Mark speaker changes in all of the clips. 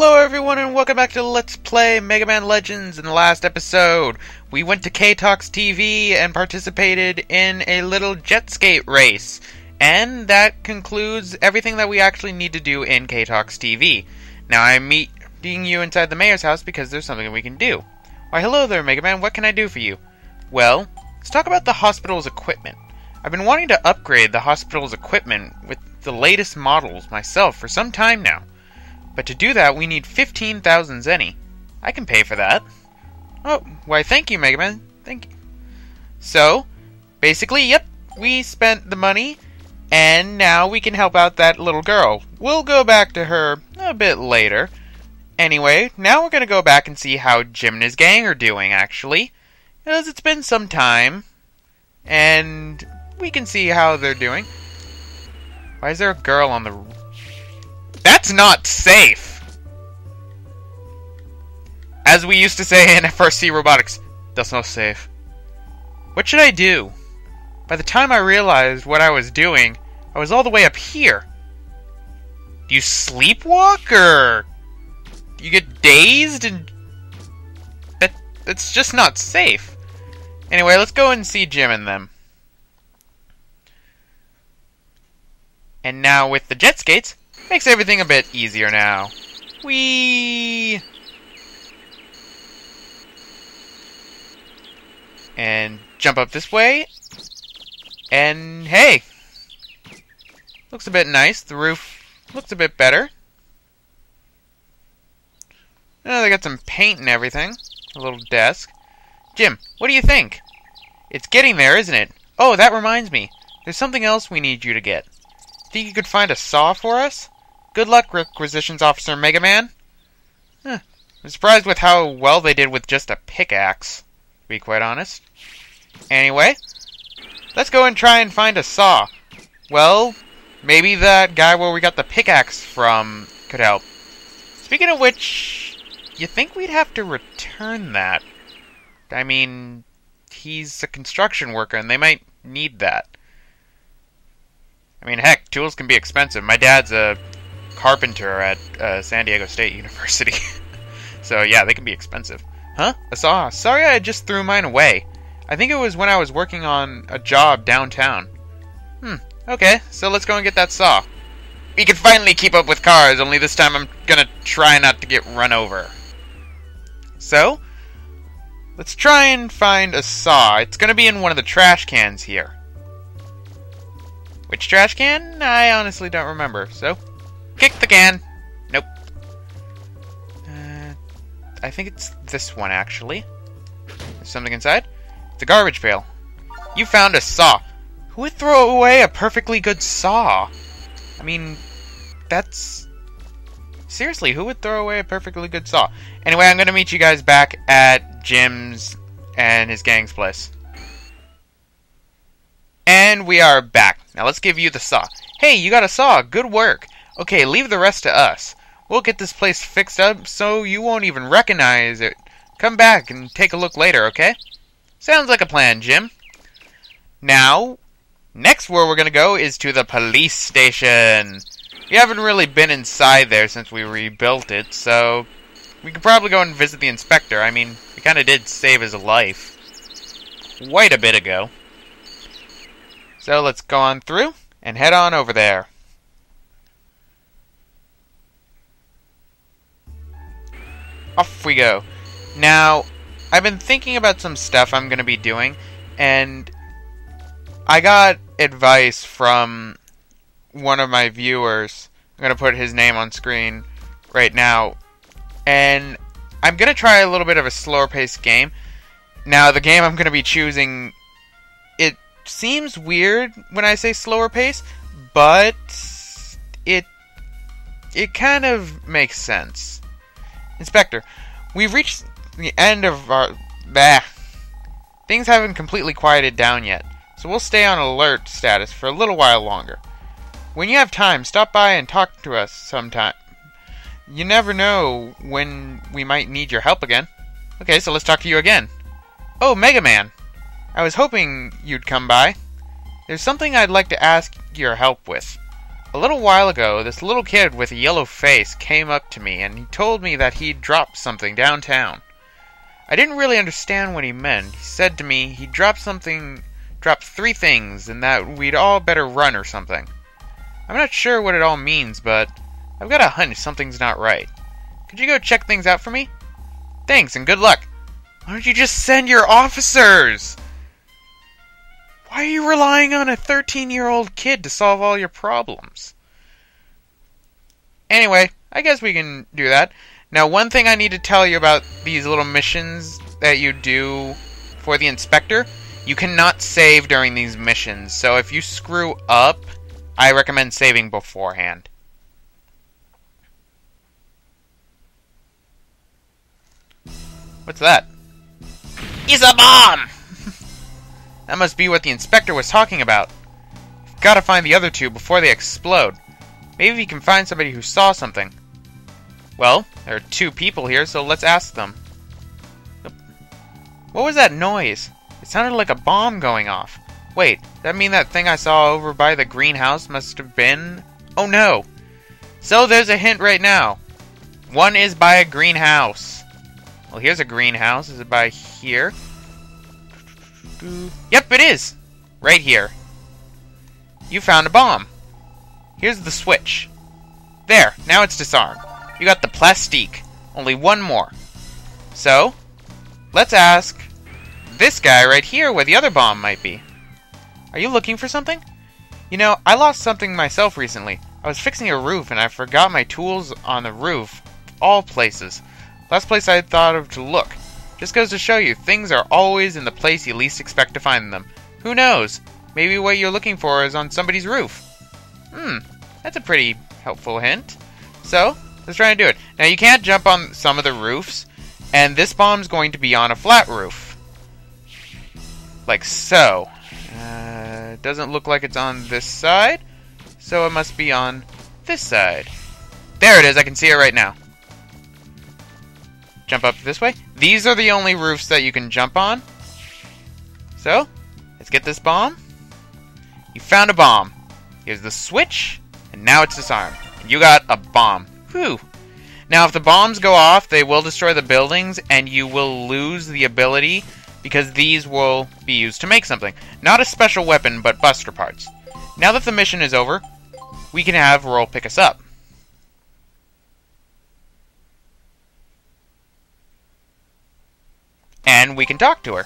Speaker 1: Hello everyone and welcome back to Let's Play Mega Man Legends. In the last episode, we went to K-Tox TV and participated in a little jet skate race. And that concludes everything that we actually need to do in K-Tox TV. Now I'm meeting you inside the mayor's house because there's something we can do. Why hello there Mega Man, what can I do for you? Well, let's talk about the hospital's equipment. I've been wanting to upgrade the hospital's equipment with the latest models myself for some time now. But to do that, we need 15,000 zenny. I can pay for that. Oh, why thank you, Mega Man. Thank you. So, basically, yep, we spent the money, and now we can help out that little girl. We'll go back to her a bit later. Anyway, now we're going to go back and see how Jim and his gang are doing, actually. Because it's been some time, and we can see how they're doing. Why is there a girl on the... That's not safe! As we used to say in FRC Robotics, that's not safe. What should I do? By the time I realized what I was doing, I was all the way up here. Do you sleepwalk, or... do you get dazed and... That's just not safe. Anyway, let's go and see Jim and them. And now with the jet skates, makes everything a bit easier now. Whee! And jump up this way. And hey! Looks a bit nice. The roof looks a bit better. Oh, they got some paint and everything. A little desk. Jim, what do you think? It's getting there, isn't it? Oh, that reminds me. There's something else we need you to get. Think you could find a saw for us? Good luck, Requisitions Officer Mega Man. I'm surprised with how well they did with just a pickaxe, to be quite honest. Anyway, let's go and try and find a saw. Well, maybe that guy where we got the pickaxe from could help. Speaking of which, you think we'd have to return that? I mean, he's a construction worker and they might need that. I mean, heck, tools can be expensive. My dad's a carpenter at San Diego State University. So, yeah, they can be expensive. Huh? A saw? Sorry, I just threw mine away. I think it was when I was working on a job downtown. Okay, so let's go and get that saw. We can finally keep up with cars, only this time I'm gonna try not to get run over. So, let's try and find a saw. It's gonna be in one of the trash cans here. Which trash can? I honestly don't remember, so... kick the can! Nope. I think it's this one, actually. There's something inside. It's a garbage pail. You found a saw. Who would throw away a perfectly good saw? I mean, that's... seriously, who would throw away a perfectly good saw? Anyway, I'm gonna meet you guys back at Jim's and his gang's place. And we are back. Now let's give you the saw. Hey, you got a saw. Good work. Okay, leave the rest to us. We'll get this place fixed up so you won't even recognize it. Come back and take a look later, okay? Sounds like a plan, Jim. Now, next where we're going to go is to the police station. We haven't really been inside there since we rebuilt it, so we could probably go and visit the inspector. I mean, we kind of did save his life quite a bit ago. So let's go on through and head on over there. Off we go. Now, I've been thinking about some stuff I'm going to be doing, and I got advice from one of my viewers. I'm going to put his name on screen right now. And I'm going to try a little bit of a slower paced game. Now, the game I'm going to be choosing, it seems weird when I say slower pace, but it kind of makes sense. Inspector, we've reached the end of our... Things haven't completely quieted down yet, so we'll stay on alert status for a little while longer. When you have time, stop by and talk to us sometime. You never know when we might need your help again. Okay, so let's talk to you again. Oh, Mega Man. I was hoping you'd come by. There's something I'd like to ask your help with. A little while ago, this little kid with a yellow face came up to me and he told me that he'd dropped something downtown. I didn't really understand what he meant. He said to me he dropped 3 things and that we'd all better run or something. I'm not sure what it all means, but I've got a hunch something's not right. Could you go check things out for me? Thanks and good luck. Why don't you just send your officers? Why are you relying on a 13-year-old kid to solve all your problems? Anyway, I guess we can do that. Now, one thing I need to tell you about these little missions that you do for the inspector, you cannot save during these missions. So if you screw up, I recommend saving beforehand. What's that? It's a bomb! That must be what the inspector was talking about. We've got to find the other 2 before they explode. Maybe we can find somebody who saw something. Well, there are 2 people here, so let's ask them. What was that noise? It sounded like a bomb going off. Wait, that mean that thing I saw over by the greenhouse must have been... Oh no! So there's a hint right now. One is by a greenhouse. Well, here's a greenhouse. Is it by here? Yep, it is! Right here. You found a bomb. Here's the switch. There, now it's disarmed. You got the plastique. Only one more. So, let's ask this guy right here where the other bomb might be. Are you looking for something? You know, I lost something myself recently. I was fixing a roof and I forgot my tools on the roof. All places. Last place I thought of to look. Just goes to show you, things are always in the place you least expect to find them. Who knows? Maybe what you're looking for is on somebody's roof. That's a pretty helpful hint. So, let's try and do it. Now, you can't jump on some of the roofs, and this bomb's going to be on a flat roof. Like so. It doesn't look like it's on this side, so it must be on this side. There it is, I can see it right now. Jump up this way. These are the only roofs that you can jump on. So, let's get this bomb. You found a bomb. Here's the switch, and now it's disarmed. You got a bomb. Whew. Now, if the bombs go off, they will destroy the buildings, and you will lose the ability, because these will be used to make something. Not a special weapon, but buster parts. Now that the mission is over, we can have Roll pick us up. And we can talk to her.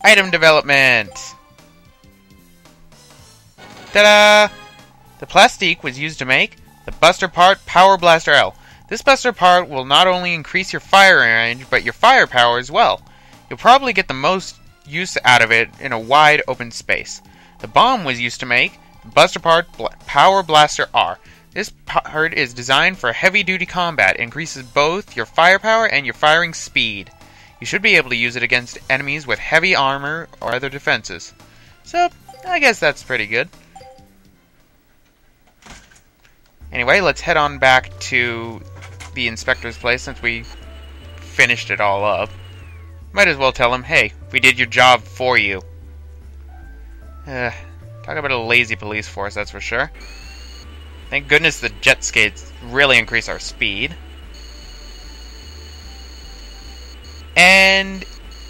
Speaker 1: Item development. Ta-da! The plastique was used to make the buster part Power Blaster L. This buster part will not only increase your fire range, but your firepower as well. You'll probably get the most use out of it in a wide open space. The bomb was used to make the buster part Power Blaster R. This part is designed for heavy-duty combat. It increases both your firepower and your firing speed. You should be able to use it against enemies with heavy armor or other defenses. So, I guess that's pretty good. Anyway, let's head on back to the inspector's place since we finished it all up. Might as well tell him, hey, we did your job for you. Talk about a lazy police force, that's for sure. Thank goodness the jet skates really increase our speed. And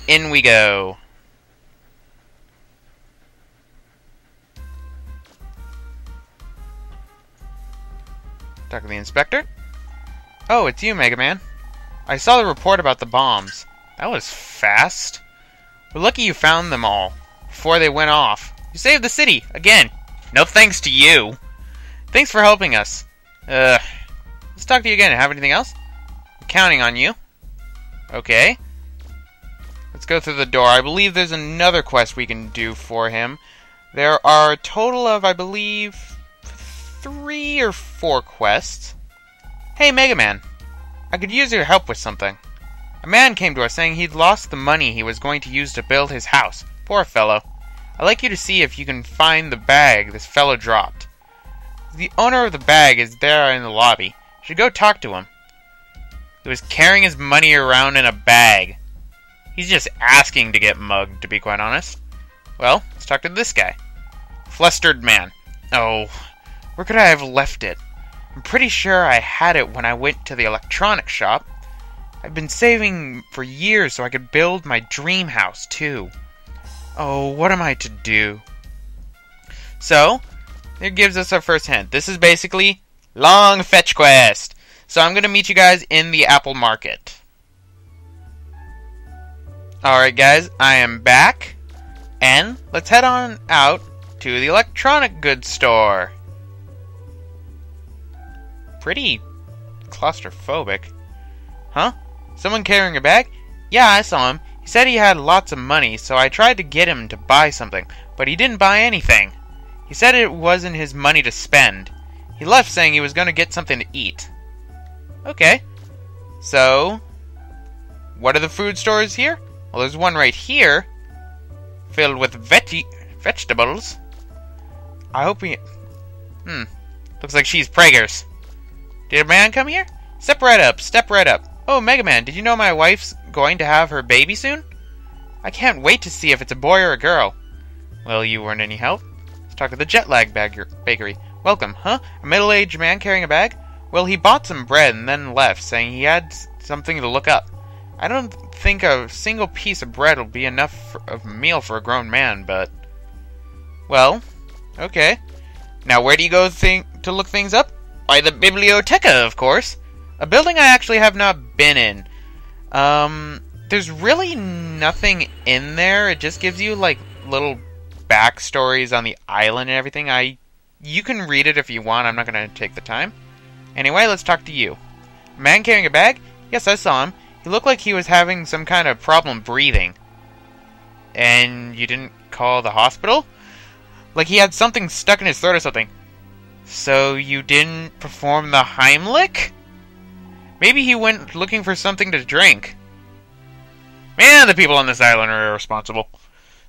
Speaker 1: in we go. Talk to the inspector. Oh, it's you, Mega Man. I saw the report about the bombs. That was fast. We're lucky you found them all before they went off. You saved the city, again. No thanks to you. Thanks for helping us. Let's talk to you again. Have anything else? I'm counting on you. Okay. Let's go through the door. I believe there's another quest we can do for him. There are a total of, I believe, 3 or 4 quests. Hey, Mega Man. I could use your help with something. A man came to us saying he'd lost the money he was going to use to build his house. Poor fellow. I'd like you to see if you can find the bag this fellow dropped. The owner of the bag is there in the lobby. You should go talk to him. He was carrying his money around in a bag. He's just asking to get mugged, to be quite honest. Well, let's talk to this guy. Flustered man. Oh, Where could I have left it? I'm pretty sure I had it when I went to the electronics shop. I've been saving for years so I could build my dream house, too. Oh, what am I to do? So, it gives us our first hint. This is basically long fetch quest. So I'm going to meet you guys in the Apple Market. Alright guys, I am back. And let's head on out to the electronic goods store. Pretty claustrophobic. Huh? Someone carrying a bag? Yeah, I saw him. He said he had lots of money, so I tried to get him to buy something, but he didn't buy anything. He said it wasn't his money to spend. He left saying he was going to get something to eat. Okay. So, what are the food stores here? Well, there's one right here, filled with vegetables. I hope we... Looks like she's preggers. Did a man come here? Step right up, step right up. Oh, Mega Man, did you know my wife's going to have her baby soon? I can't wait to see if it's a boy or a girl. Well, you weren't any help. Let's talk to the Jet Lag Bakery. Welcome, huh? A middle-aged man carrying a bag? Well, he bought some bread and then left, saying he had something to look up. I don't think a single piece of bread will be enough of a meal for a grown man, but... Well, okay. Now, where do you go to look things up? By the Biblioteca, of course. A building I actually have not been in. There's really nothing in there. It just gives you, like, little backstories on the island and everything. You can read it if you want. I'm not going to take the time. Anyway, let's talk to you. A man carrying a bag? Yes, I saw him. He looked like he was having some kind of problem breathing. And you didn't call the hospital? Like he had something stuck in his throat or something. So you didn't perform the Heimlich? Maybe he went looking for something to drink. Man, the people on this island are irresponsible.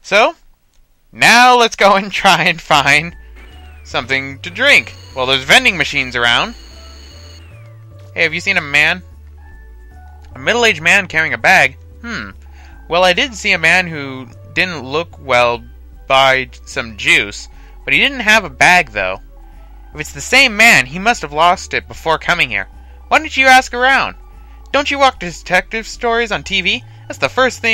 Speaker 1: So, now let's go and try and find something to drink. Well, there's vending machines around. Hey, have you seen a man? A middle-aged man carrying a bag? Well, I did see a man who didn't look well buy some juice, but he didn't have a bag, though. If it's the same man, he must have lost it before coming here. Why don't you ask around? Don't you watch detective stories on TV? That's the first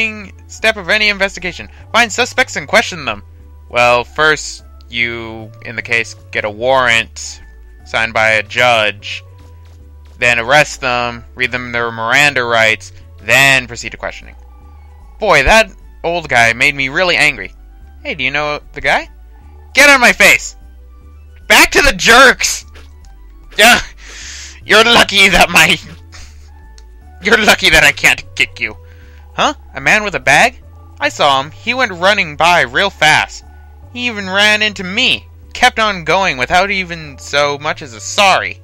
Speaker 1: step of any investigation. Find suspects and question them. Well, first you, in the case, get a warrant signed by a judge, then arrest them, read them their Miranda rights, then proceed to questioning. Boy, that old guy made me really angry. Hey, do you know the guy? Get out of my face! Back to the jerks! Yeah, you're lucky that I can't kick you. Huh? A man with a bag? I saw him. He went running by real fast. He even ran into me. Kept on going without even so much as a sorry.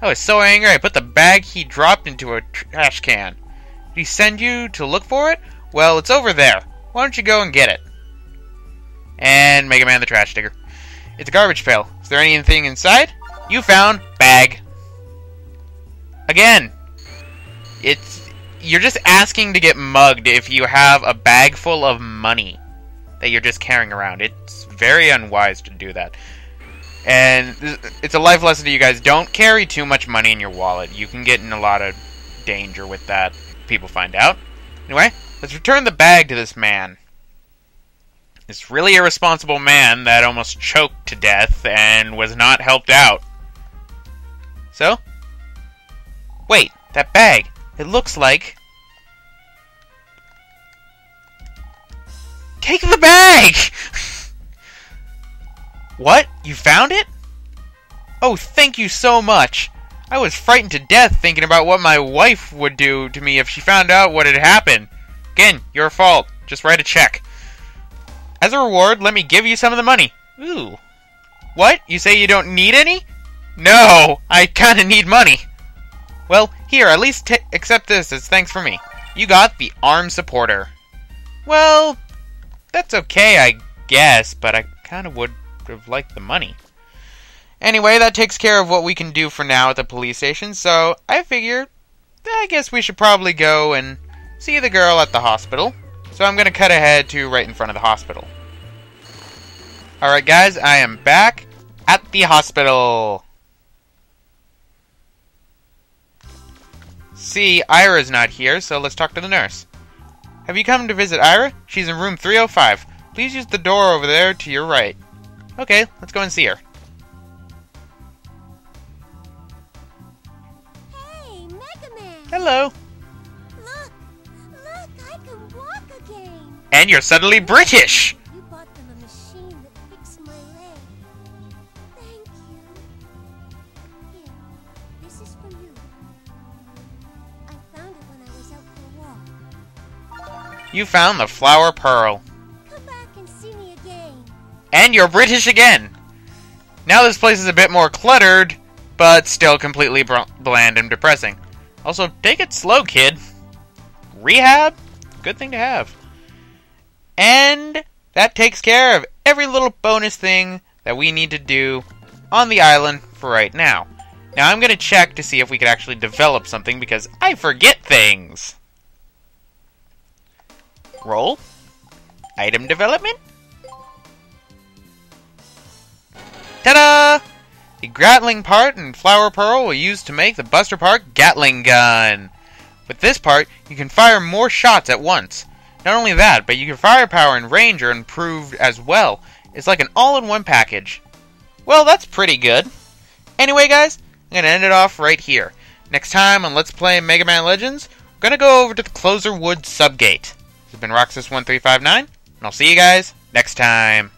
Speaker 1: I was so angry I put the bag he dropped into a trash can. Did he send you to look for it? Well, it's over there. Why don't you go and get it? And Mega Man the trash digger. It's a garbage pail. Is there anything inside? You found bag. Again. You're just asking to get mugged if you have a bag full of money that you're just carrying around. It's very unwise to do that. And it's a life lesson to you guys. Don't carry too much money in your wallet. You can get in a lot of danger with that if people find out. Anyway, let's return the bag to this man. This really irresponsible man that almost choked to death and was not helped out. So? Wait, that bag. It looks like... Take the bag! What? You found it? Oh, thank you so much. I was frightened to death thinking about what my wife would do to me if she found out what had happened. Again, your fault. Just write a check. As a reward, let me give you some of the money. Ooh. What? You say you don't need any? No, I kinda need money. Well, here, at least accept this as thanks for me. You got the arm supporter. Well, that's okay, I guess, but I kinda would have liked the money. Anyway, that takes care of what we can do for now at the police station, so I figure, I guess we should probably go and see the girl at the hospital. So I'm gonna cut ahead to right in front of the hospital. Alright guys, I am back, at the hospital. See, Ira's not here, so let's talk to the nurse. Have you come to visit Ira? She's in room 305. Please use the door over there to your right. Okay, let's go and see her.
Speaker 2: Hey, Mega Man!
Speaker 1: Hello.
Speaker 2: Look, I can walk again.
Speaker 1: And you're suddenly British!
Speaker 2: You bought them a machine that fixed my leg. Thank you. Here, this is for you. I found it when I was out for a walk.
Speaker 1: You found the flower pearl.
Speaker 2: Come back and see me again.
Speaker 1: And you're British again! Now this place is a bit more cluttered, but still completely bland and depressing. Also, take it slow, kid. Rehab? Good thing to have. And that takes care of every little bonus thing that we need to do on the island for right now. Now I'm going to check to see if we could actually develop something because I forget things. Roll. Item development. Ta-da! The Gatling part and Flower Pearl were used to make the Buster Park Gatling gun. With this part, you can fire more shots at once. Not only that, but your firepower and range are improved as well. It's like an all-in-one package. Well, that's pretty good. Anyway, guys, I'm going to end it off right here. Next time on Let's Play Mega Man Legends, we're going to go over to the Closer Wood Subgate. This has been Roxas1359, and I'll see you guys next time.